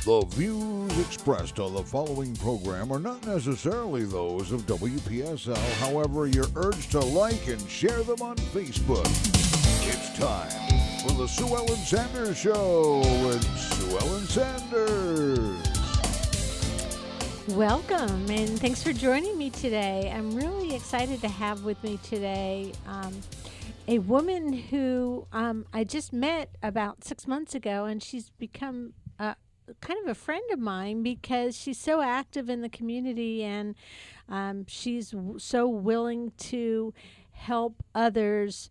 The views expressed on the following program are not necessarily those of WPSL. However, you're urged to like and share them on Facebook. It's time for the Sue-Ellen Sanders Show with Sue-Ellen Sanders. Welcome, and thanks for joining me today. I'm really excited to have with me today a woman who I just met about 6 months ago, and she's become kind of a friend of mine because she's so active in the community, and she's so willing to help others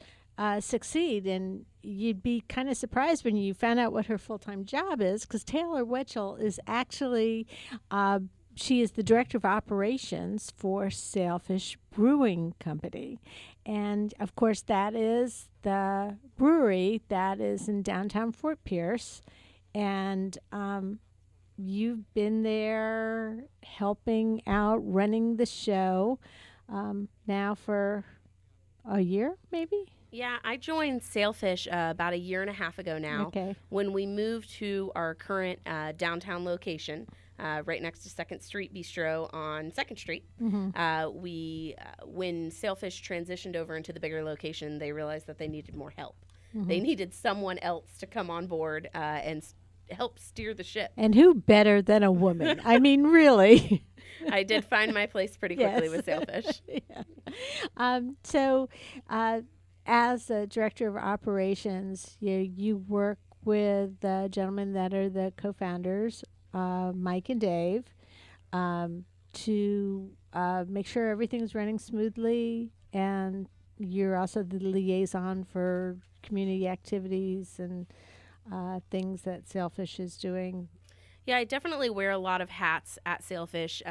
succeed. And you'd be kind of surprised when you found out what her full-time job is, because Taylor Welchel is actually she is the director of operations for Sailfish Brewing Company. And, of course, that is the brewery that is in downtown Fort Pierce. And you've been there helping out, running the show now for a year, maybe? Yeah, I joined Sailfish about a year and a half ago now. Okay. When we moved to our current downtown location, right next to 2nd Street Bistro on 2nd Street. Mm-hmm. When Sailfish transitioned over into the bigger location, they realized that they needed more help. Mm-hmm. They needed someone else to come on board and help steer the ship. And who better than a woman? I mean, really. I did find my place pretty quickly with Sailfish. Yeah. So, as a director of operations, you work with the gentlemen that are the co-founders, Mike and Dave, to make sure everything's running smoothly, and you're also the liaison for community activities and things that Sailfish is doing. Yeah, I definitely wear a lot of hats at Sailfish.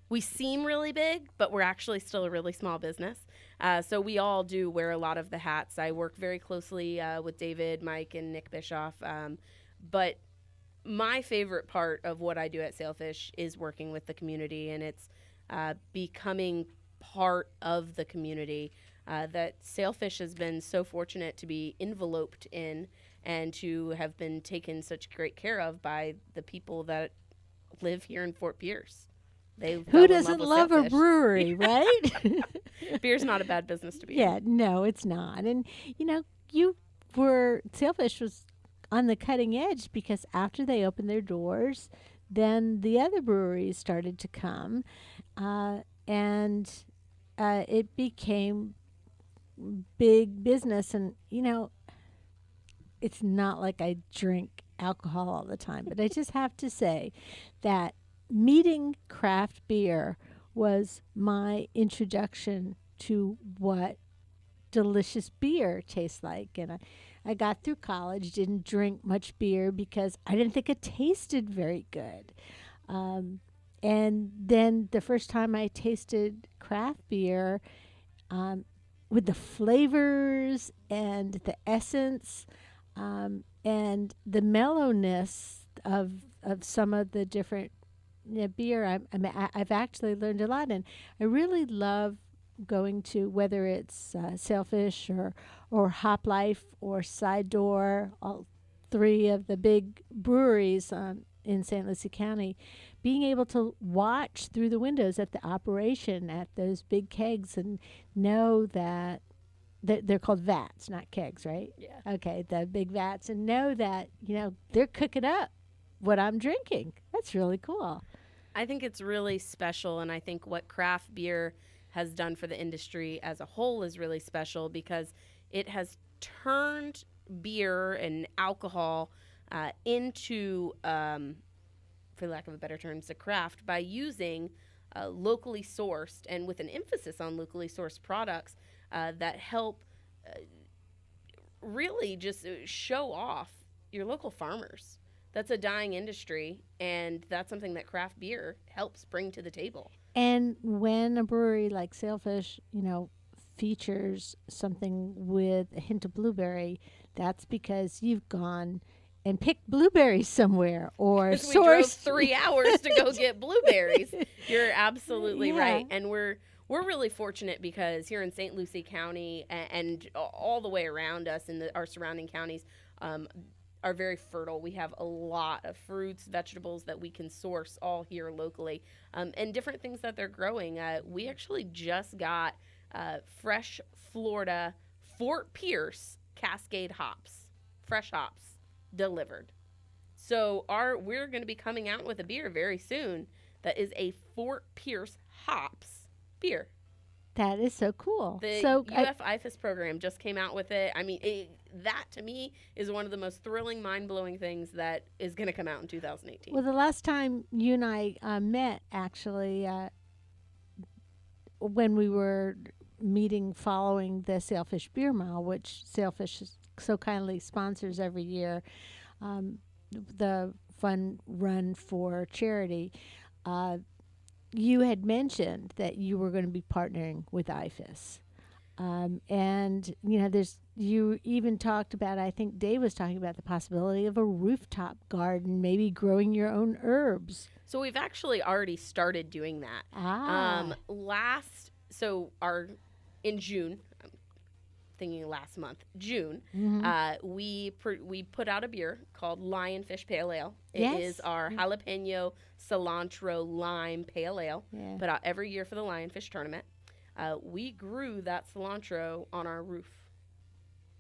We seem really big, but we're actually still a really small business. So we all do wear a lot of the hats. I work very closely with David, Mike, and Nick Bischoff. But my favorite part of what I do at Sailfish is working with the community, and it's becoming part of the community that Sailfish has been so fortunate to be enveloped in and to have been taken such great care of by the people that live here in Fort Pierce. Who doesn't love a brewery, right? Beer's not a bad business to be in. Yeah, no, it's not. And, Sailfish was on the cutting edge, because after they opened their doors, then the other breweries started to come, and it became big business. And, it's not like I drink alcohol all the time, but I just have to say that meeting craft beer was my introduction to what delicious beer tastes like. And I got through college, didn't drink much beer because I didn't think it tasted very good. And then the first time I tasted craft beer, with the flavors and the essence, and the mellowness of some of the different beer, I've actually learned a lot. And I really love going to, whether it's Sailfish or Hop Life or Side Door, all three of the big breweries in St. Lucie County, being able to watch through the windows at the operation at those big kegs and know that they're called vats, not kegs, right? Yeah. Okay, the big vats, and know that, they're cooking up what I'm drinking. That's really cool. I think it's really special, and I think what craft beer has done for the industry as a whole is really special, because it has turned beer and alcohol into, for lack of a better term, the craft, by using locally sourced, and with an emphasis on locally sourced products that help really just show off your local farmers. That's a dying industry, and that's something that craft beer helps bring to the table. And when a brewery like Sailfish, features something with a hint of blueberry, that's because you've gone and picked blueberries somewhere, or we drove 3 hours to go get blueberries. You're absolutely right. And we're really fortunate, because here in St. Lucie County and all the way around us in our surrounding counties, are very fertile. We have a lot of fruits, vegetables that we can source all here locally, and different things that they're growing. We actually just got fresh Florida Fort Pierce Cascade hops, fresh hops delivered. So we're going to be coming out with a beer very soon that is a Fort Pierce hops beer. That is so cool. The UF IFAS program just came out with it. I mean, that to me is one of the most thrilling, mind-blowing things that is going to come out in 2018. Well, the last time you and I met, actually, when we were meeting following the Sailfish Beer Mile, which Sailfish so kindly sponsors every year, the fun run for charity, you had mentioned that you were going to be partnering with IFAS. And, you even talked about, I think Dave was talking about the possibility of a rooftop garden, maybe growing your own herbs. So we've actually already started doing that. In June, I'm thinking last month, June, we put out a beer called Lionfish Pale Ale. It is our jalapeno, cilantro, lime pale ale, put out every year for the Lionfish tournament. We grew that cilantro on our roof.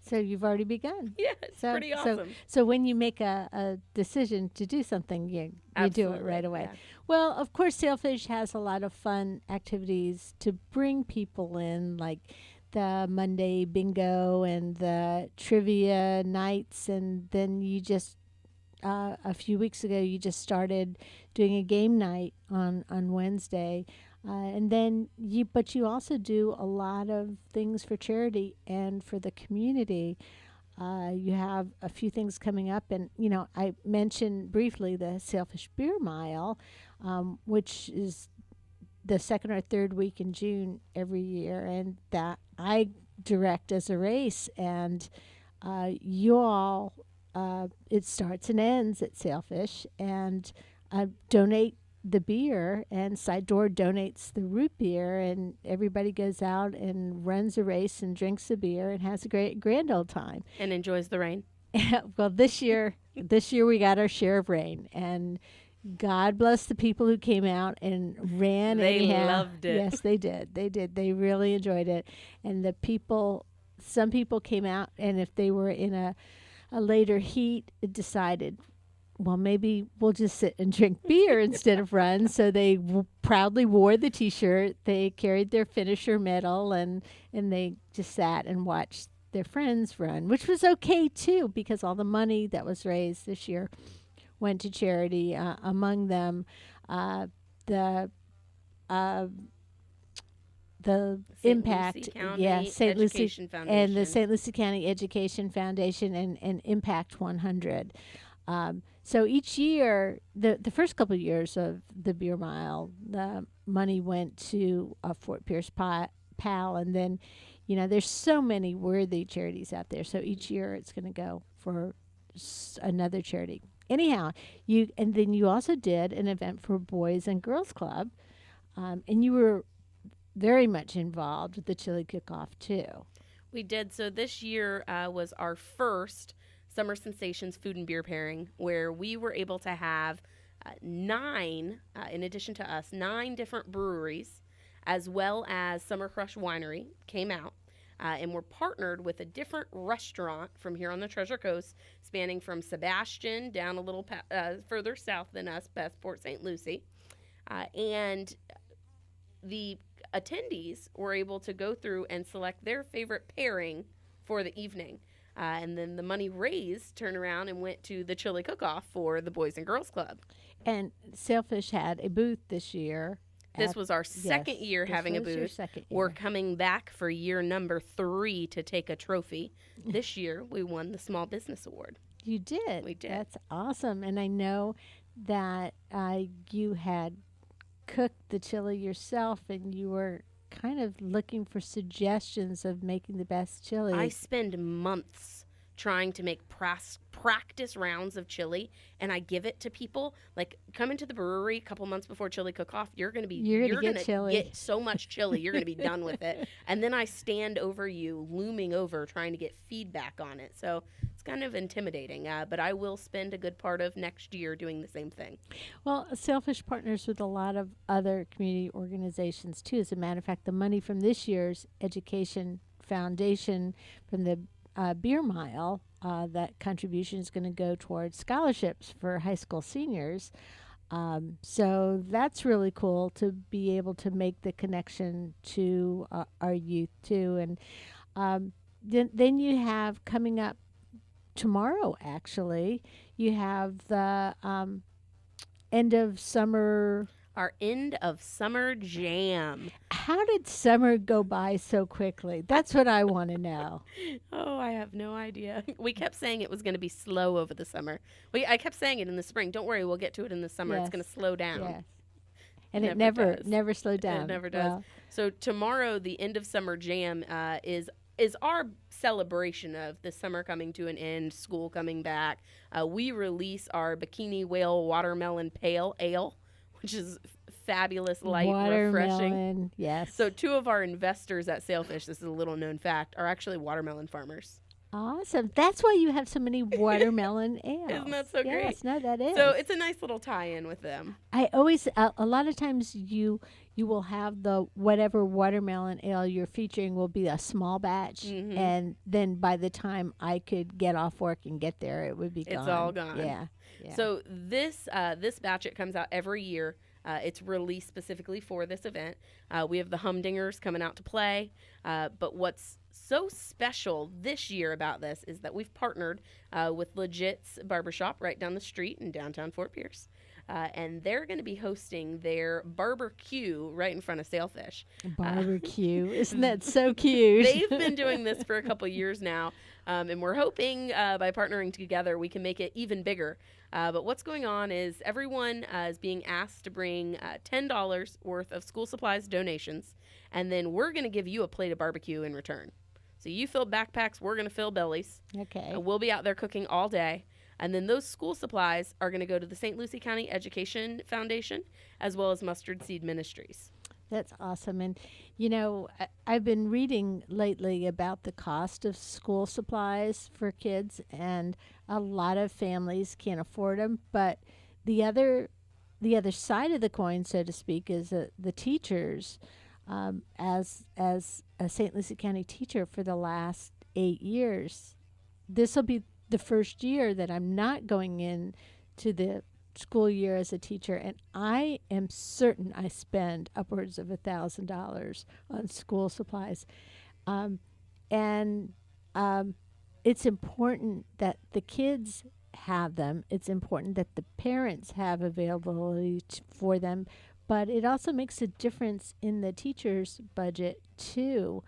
So you've already begun. Yeah, it's pretty awesome. So when you make a decision to do something, you do it right away. Yeah. Well, of course, Sailfish has a lot of fun activities to bring people in, like the Monday bingo and the trivia nights. And then you just, a few weeks ago, you just started doing a game night on Wednesday. And then you also do a lot of things for charity and for the community. You have a few things coming up, and I mentioned briefly the Sailfish Beer Mile, which is the second or third week in June every year, and that I direct as a race. And you all, it starts and ends at Sailfish, and donate the beer, and Side Door donates the root beer, and everybody goes out and runs a race and drinks a beer and has a grand old time and enjoys the rain. Well, this year we got our share of rain, and God bless the people who came out and ran. They loved it. Yes, they did. They really enjoyed it. And some people came out, and if they were in a later heat, decided, well, maybe we'll just sit and drink beer instead of run. So they proudly wore the T-shirt. They carried their finisher medal, and they just sat and watched their friends run, which was okay, too, because all the money that was raised this year went to charity. Among them, the Impact, St. Lucie Foundation, and the St. Lucie County Education Foundation, and Impact 100. So each year, the first couple of years of the Beer Mile, the money went to Fort Pierce PAL, and then, there's so many worthy charities out there. So each year it's going to go for another charity. Anyhow, and then you also did an event for Boys and Girls Club, and you were very much involved with the chili cook-off too. We did. So this year was our first Summer Sensations food and beer pairing, where we were able to have 9, in addition to us, 9 different breweries, as well as Summer Crush Winery came out. And we're partnered with a different restaurant from here on the Treasure Coast, spanning from Sebastian down a little further south than us, past Port St. Lucie. And the attendees were able to go through and select their favorite pairing for the evening. And then the money raised turned around and went to the chili cook-off for the Boys and Girls Club. And Sailfish had a booth this year. This was our second year having a booth. We're coming back for year number 3 to take a trophy. This year, we won the Small Business Award. You did? We did. That's awesome. And I know that you had cooked the chili yourself, and you were kind of looking for suggestions of making the best chili. I spend months trying to make practice rounds of chili, and I give it to people. Like, come into the brewery a couple months before chili cook-off, you're going to get so much chili, you're going to be done with it. And then I stand over you, looming over, trying to get feedback on it. So it's kind of intimidating, but I will spend a good part of next year doing the same thing. Well, Sailfish partners with a lot of other community organizations too. As a matter of fact, the money from this year's education foundation from the beer mile, that contribution is going to go towards scholarships for high school seniors. So that's really cool to be able to make the connection to our youth too. And then you have coming up tomorrow, actually, you have the end of summer. Our end of summer jam. How did summer go by so quickly? That's what I want to know. Oh, I have no idea. We kept saying it was going to be slow over the summer. I kept saying it in the spring. Don't worry, we'll get to it in the summer. Yes. It's going to slow down. Yes. And it does. never slowed down. It never does. Well, So tomorrow, the end of summer jam is our celebration of the summer coming to an end, school coming back. We release our Bikini Whale Watermelon Pale Ale, which is fabulous, light, refreshing. watermelon, yes. So 2 of our investors at Sailfish, this is a little known fact, are actually watermelon farmers. Awesome. That's why you have so many watermelon ales. Isn't that so great? Yes, no, that is. So it's a nice little tie-in with them. I always, a lot of times you will have the whatever watermelon ale you're featuring will be a small batch. Mhm. And then by the time I could get off work and get there, it would be gone. It's all gone. Yeah. So this batch, it comes out every year. It's released specifically for this event. We have the Humdingers coming out to play. But what's so special this year about this is that we've partnered with Legit's Barbershop right down the street in downtown Fort Pierce. And they're going to be hosting their barbecue right in front of Sailfish. Barbecue. Isn't that so cute? They've been doing this for a couple years now, and we're hoping by partnering together we can make it even bigger. But what's going on is everyone is being asked to bring $10 worth of school supplies donations, and then we're going to give you a plate of barbecue in return. So you fill backpacks, we're going to fill bellies. Okay. We'll be out there cooking all day. And then those school supplies are going to go to the St. Lucie County Education Foundation as well as Mustard Seed Ministries. That's awesome. And, you know, I've been reading lately about the cost of school supplies for kids, and a lot of families can't afford them. But the other side of the coin, so to speak, is the teachers. As a St. Lucie County teacher for the last 8 years, this will be the first year that I'm not going in to the school year as a teacher, and I am certain I spend upwards of $1,000 on school supplies. It's important that the kids have them. It's important that the parents have availability for them, but it also makes a difference in the teacher's budget too.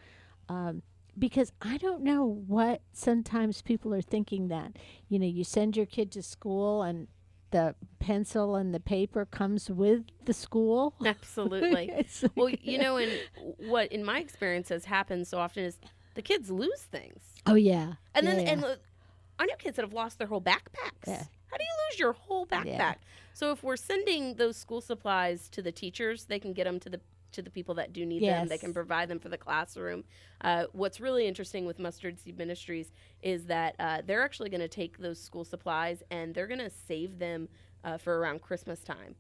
Because I don't know what sometimes people are thinking that, you know, you send your kid to school and the pencil and the paper comes with the school. Absolutely. Well, you know, and what in my experience has happened so often is the kids lose things. Oh, yeah. And yeah, then, yeah. and I know kids that have lost their whole backpacks. Yeah. How do you lose your whole backpack? Yeah. So if we're sending those school supplies to the teachers, they can get them to the people that do need Yes. them. They can provide them for the classroom. What's really interesting with Mustard Seed Ministries is that they're actually going to take those school supplies and they're going to save them for around Christmas time.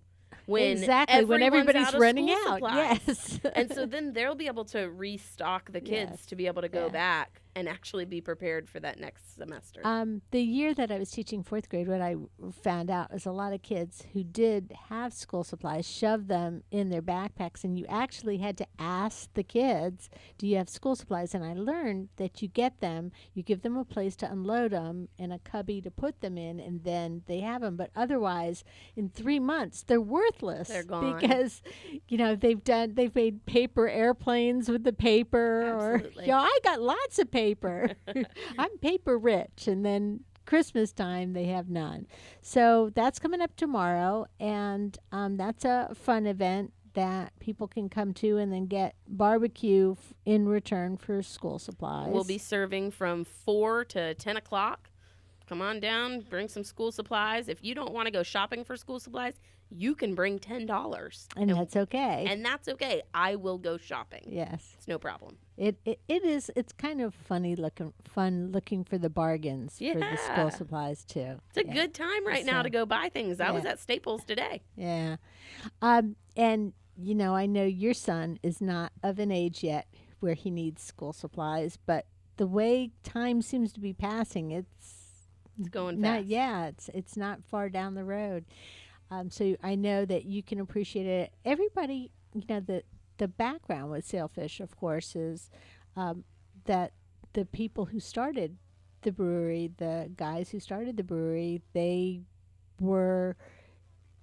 When exactly, when everybody's out of running school out. supplies. Yes. And so then they'll be able to restock the kids Yes. to be able to go Yeah. back and actually be prepared for that next semester. The year that I was teaching 4th grade, what I found out is a lot of kids who did have school supplies shoved them in their backpacks, and you actually had to ask the kids, do you have school supplies? And I learned that you get them, you give them a place to unload them and a cubby to put them in, and then they have them. But otherwise, in 3 months, they're worthless. They're gone. Because, you know, they've made paper airplanes with the paper. Absolutely. Or, you know, I got lots of paper. I'm paper rich. And then Christmas time, they have none. So that's coming up tomorrow. And that's a fun event that people can come to and then get barbecue in return for school supplies. We'll be serving from 4 to 10 o'clock. Come on down, bring some school supplies. If you don't want to go shopping for school supplies, you can bring $10. And that's okay. And that's okay. I will go shopping. Yes. It's no problem. It is. It's kind of fun looking for the bargains for the school Yeah. supplies too. It's a good time right now to go buy things. I was at Staples today. Yeah, and I know your son is not of an age yet where he needs school supplies, but the way time seems to be passing, it's going not. fast. Yeah, it's not far down the road. So I know that you can appreciate it. Everybody, the background with Sailfish, of course, is that the people who started the brewery, the guys who started the brewery,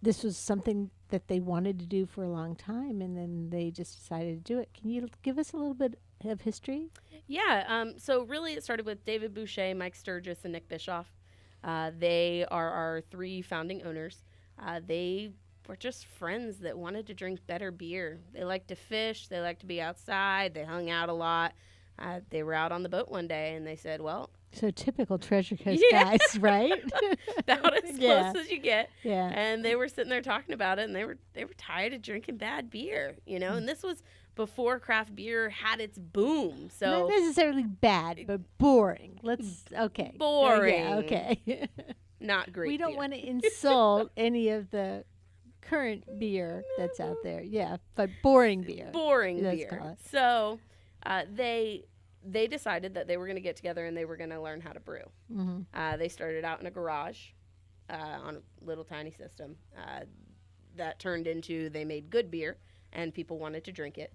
this was something that they wanted to do for a long time, and then they just decided to do it. Can you give us a little bit of history? Yeah. So really it started with David Boucher, Mike Sturgis, and Nick Bischoff. They are our 3 founding owners. They were just friends that wanted to drink better beer. They liked to fish. They liked to be outside. They hung out a lot. They were out on the boat one day, and they said, well. So typical Treasure Coast guys, right? About as close as you get. Yeah. And they were sitting there talking about it, and they were tired of drinking bad beer, And this was before craft beer had its boom. So not necessarily bad, but boring. Okay. Boring. Yeah, okay. Not great. We don't beer. want to insult any of the current beer that's out there. Yeah, but boring beer. Boring Let's beer. call it. So they decided that they were going to get together and they were going to learn how to brew. Mm-hmm. They started out in a garage on a little tiny system that turned into they made good beer and people wanted to drink it.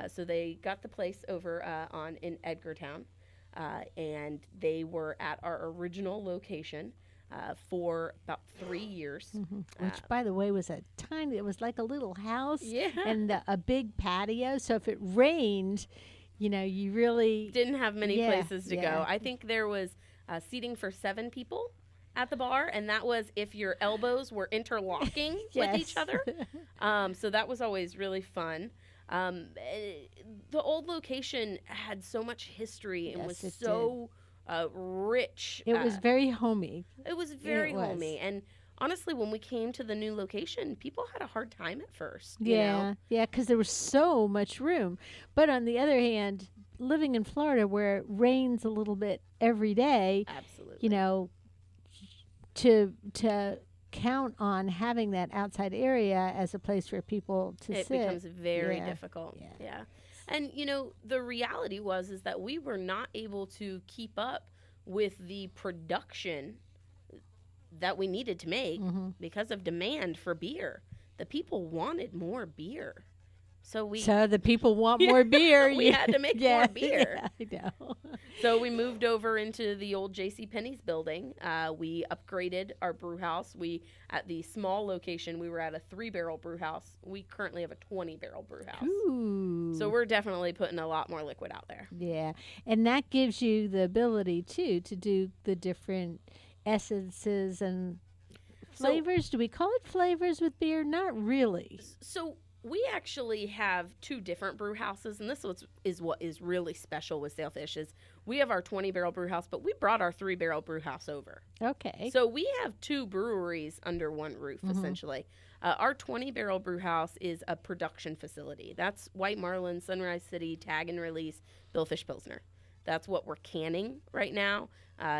So they got the place over in Edgartown, and they were at our original location for about 3 years. Mm-hmm. Which, by the way, was it was like a little house and a big patio. So if it rained, you really didn't have many places to go. I think there was seating for 7 people at the bar, and that was if your elbows were interlocking with each other. So that was always really fun. The old location had so much history and was so rich. It was very homey. It was very homey. And honestly, when we came to the new location, people had a hard time at first. Yeah, because there was so much room. But on the other hand, living in Florida where it rains a little bit every day, absolutely, to count on having that outside area as a place for people to sit. It becomes very difficult. Yeah. And, the reality is that we were not able to keep up with the production that we needed to make because of demand for beer. The people wanted more beer. So the people want more beer. We had to make more beer. Yeah, I know. So we moved over into the old JCPenney's building. We upgraded our brew house. At the small location, we were at a 3-barrel brew house. We currently have a 20-barrel brew house. Ooh. So we're definitely putting a lot more liquid out there. Yeah, and that gives you the ability, too, to do the different essences and flavors. Do we call it flavors with beer? Not really. So we actually have 2 different brew houses, and this is what is really special with Sailfish is we have our 20-barrel brew house, but we brought our 3-barrel brew house over. Okay. So we have 2 breweries under one roof, essentially. Our 20-barrel brew house is a production facility. That's White Marlin, Sunrise City, Tag and Release, Billfish Pilsner. That's what we're canning right now.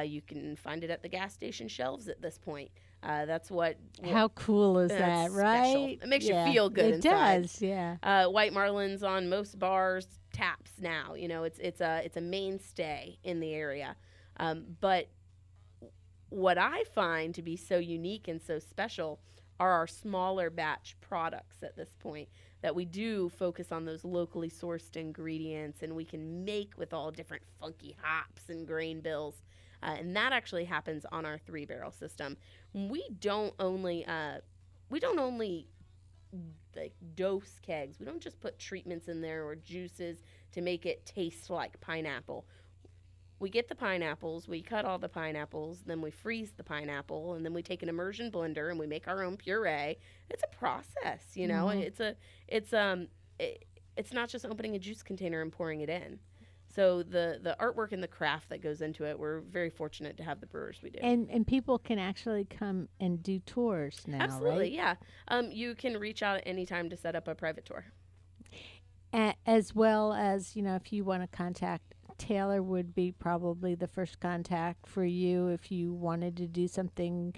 You can find it at the gas station shelves at this point. That's what. How cool is that, right? Special. It makes you feel good it inside. It does, yeah. White Marlin's on most bars taps now. It's a mainstay in the area. But what I find to be so unique and so special are our smaller batch products at this point, that we do focus on those locally sourced ingredients, and we can make with all different funky hops and grain bills. And that actually happens on our 3-barrel system. We don't only like dose kegs. We don't just put treatments in there or juices to make it taste like pineapple. We get the pineapples, we cut all the pineapples, then we freeze the pineapple, and then we take an immersion blender and we make our own puree. It's a process, It's not just opening a juice container and pouring it in. So the artwork and the craft that goes into it, we're very fortunate to have the brewers we do. And people can actually come and do tours now, Absolutely, right? yeah. You can reach out at any time to set up a private tour. As well as, if you want to contact Taylor would be probably the first contact for you if you wanted to do something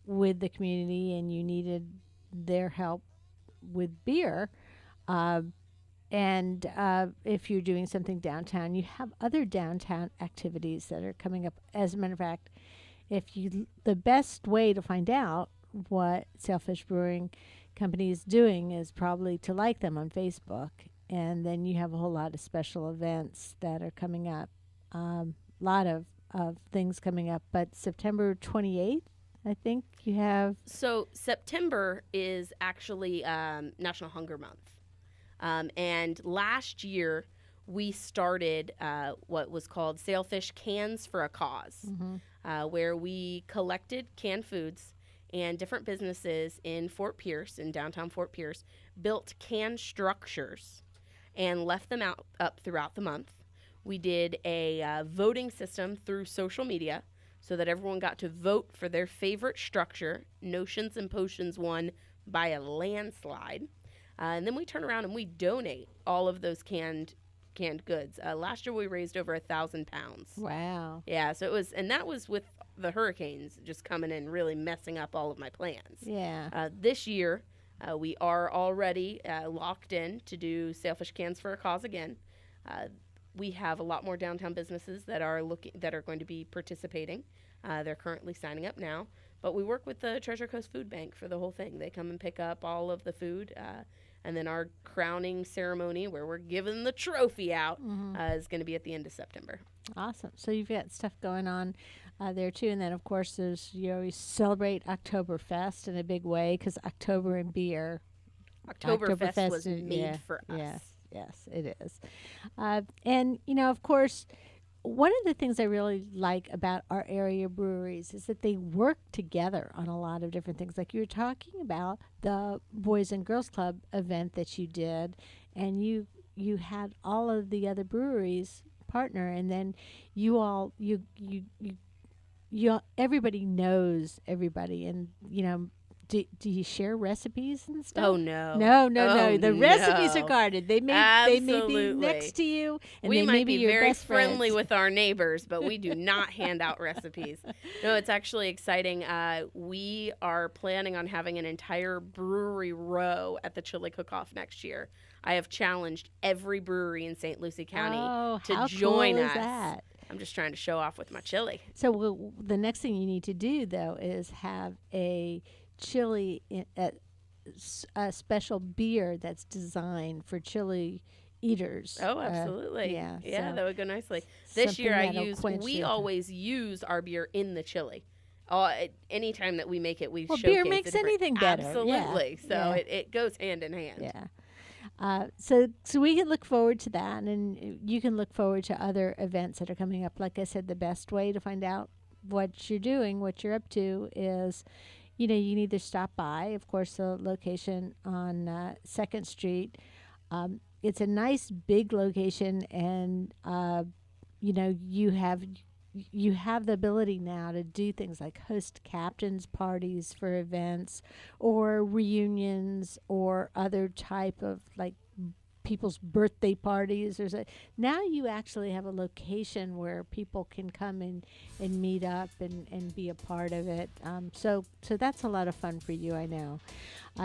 with the community and you needed their help with beer. And if you're doing something downtown, you have other downtown activities that are coming up. As a matter of fact, the best way to find out what Sailfish Brewing Company is doing is probably to like them on Facebook. And then you have a whole lot of special events that are coming up. Lot of things coming up. But September 28th, I think you have. So September is actually National Hunger Month. And last year, we started what was called Sailfish Cans for a Cause, where we collected canned foods and different businesses in downtown Fort Pierce, built canned structures and left them up throughout the month. We did a voting system through social media so that everyone got to vote for their favorite structure. Notions and Potions won by a landslide. And then we turn around and we donate all of those canned goods. Last year we raised over 1,000 pounds. Wow. Yeah, so that was with the hurricanes just coming in, really messing up all of my plans. Yeah. This year we are already locked in to do Sailfish Cans for a Cause again. We have a lot more downtown businesses that are going to be participating. They're currently signing up now. But we work with the Treasure Coast Food Bank for the whole thing. They come and pick up all of the food. And then our crowning ceremony, where we're giving the trophy out, is going to be at the end of September. Awesome. So you've got stuff going on there, too. And then, of course, you always celebrate Oktoberfest in a big way because October and beer. Oktoberfest was made for us. Yes, it is. And, of course, one of the things I really like about our area breweries is that they work together on a lot of different things. Like you were talking about the Boys and Girls Club event that you did, and you had all of the other breweries partner, and then everybody knows everybody, and Do you share recipes and stuff? Oh, no. No. The recipes are guarded. They may be Absolutely. next to you, and we they might may be your very best friendly friends. with our neighbors, but we do not hand out recipes. No, it's actually exciting. We are planning on having an entire brewery row at the Chili Cookoff next year. I have challenged every brewery in St. Lucie County to how join cool us. Is that? I'm just trying to show off with my chili. So the next thing you need to do, though, is have a chili, a special beer that's designed for chili eaters. Oh, absolutely. Yeah, so that would go nicely. This year we the always use our beer in the chili. Anytime that we make it, we showcase beer makes the different- anything better. Absolutely. Yeah. So Yeah. it goes hand in hand. Yeah. So we can look forward to that, and you can look forward to other events that are coming up. Like I said, the best way to find out what you're doing, what you're up to, is you can either stop by, of course, the location on 2nd Street. It's a nice big location, and you have the ability now to do things like host captain's parties for events or reunions or other type of like people's birthday parties. Now you actually have a location where people can come and meet up and be a part of it. So that's a lot of fun for you, I know.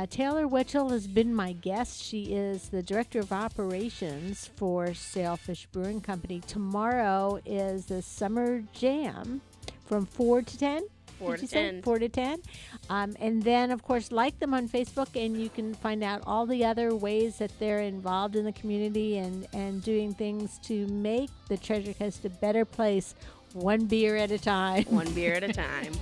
Taylor Welchel has been my guest. She is the Director of Operations for Sailfish Brewing Company. Tomorrow is the Summer Jam from 4 to 10. 4 to 10. 4 to 10. And then, of course, like them on Facebook, and you can find out all the other ways that they're involved in the community and doing things to make the Treasure Coast a better place, one beer at a time. One beer at a time.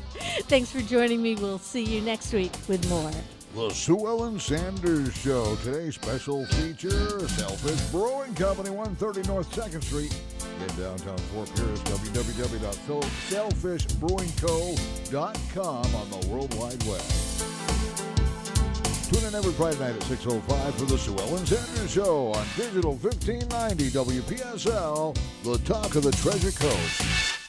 Thanks for joining me. We'll see you next week with more. The Sue Ellen Sanders Show. Today's special feature, Sailfish Brewing Company, 130 North 2nd Street in downtown Fort Pierce. www.sailfishbrewingco.com on the World Wide Web. Tune in every Friday night at 6:05 for the Sue Ellen Sanders Show on Digital 1590 WPSL, the talk of the Treasure Coast.